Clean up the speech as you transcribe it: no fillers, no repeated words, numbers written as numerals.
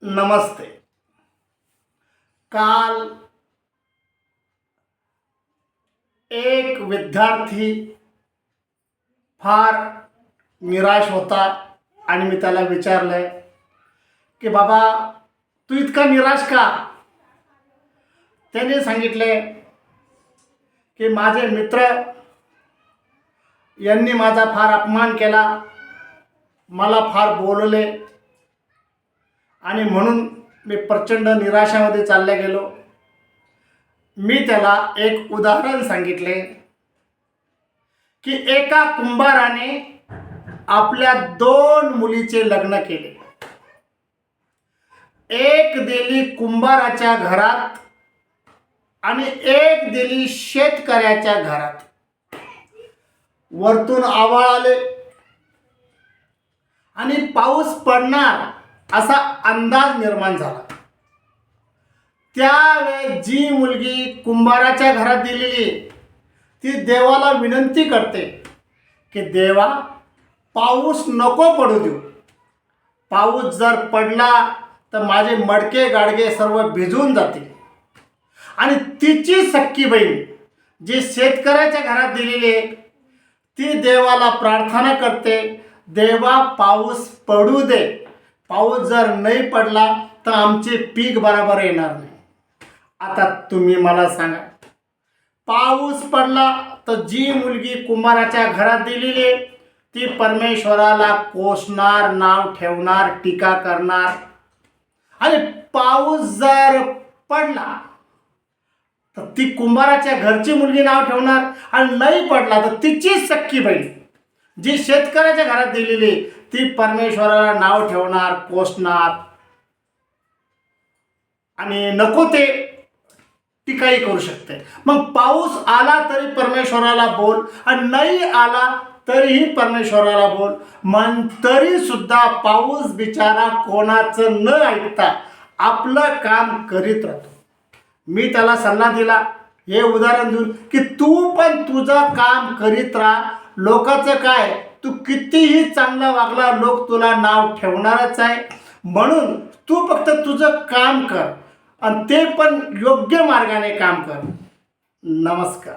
नमस्ते. काल एक विद्यार्थी फार निराश होता आणि मी त्याला विचारलं की बाबा तू इतका निराश का. त्याने सांगितले की माझे मित्र यांनी माझा फार अपमान केला, मला फार बोलले आणि म्हणून मी प्रचंड निराशामध्ये चालला गेलो. मी त्याला एक उदाहरण सांगितले की एका कुंभाराने आपल्या 2 मुलीचे लग्न केले. एक दिली कुंभाराच्या घरात आणि एक दिली शेतकऱ्याच्या घरात. वरतून आभाळ आले आणि पाऊस पडणार असा अंदाज निर्माण झाला. त्यावेळी जी मुलगी कुंभाराच्या घरात दिलेली ती देवाला विनंती करते की देवा पाऊस नको पडू देऊ. पाऊस जर पडला तर माझे मडके गाडगे सर्व भिजून जातील. आणि तिची सख्खी बहीण जी शेतकऱ्याच्या घरात दिलेली आहे ती देवाला प्रार्थना करते, देवा पाऊस पडू दे. पाऊस जर नाही पडला तर आमचे पीक बरोबर येणार नाही. आता तुम्ही मला सांगा, पाऊस पडला तर जी मुलगी कुंभाराच्या घरात दिलेली आहे ती परमेश्वराला कोसणार, नाव ठेवणार, टीका करणार. आणि पाऊस जर पडला तर ती कुंभाराच्या घरची मुलगी नाव ठेवणार. आणि नाही पडला तर तिची सख्खी बहीण जी शेतकऱ्याच्या घरात दिलेली ती परमेश्वराला नाव ठेवणार, कोसणार आणि नको ते टीकाही करू शकते. मग पाऊस आला तरी परमेश्वराला बोल आणि नाही आला तरीही परमेश्वराला बोल. मन तरी सुद्धा पाऊस बिचारा कोणाचं न ऐकता आपलं काम करीत राहतो. मी त्याला सल्ला दिला हे उदाहरण देऊन की तू पण तुझं काम करीत राहा. लोकांचं काय, तू कितीही चांगला वागला लोक तुला नाव ठेवणारच आहे. म्हणून तू फक्त तुझं काम कर आणि ते पण योग्य मार्गाने काम कर. नमस्कार.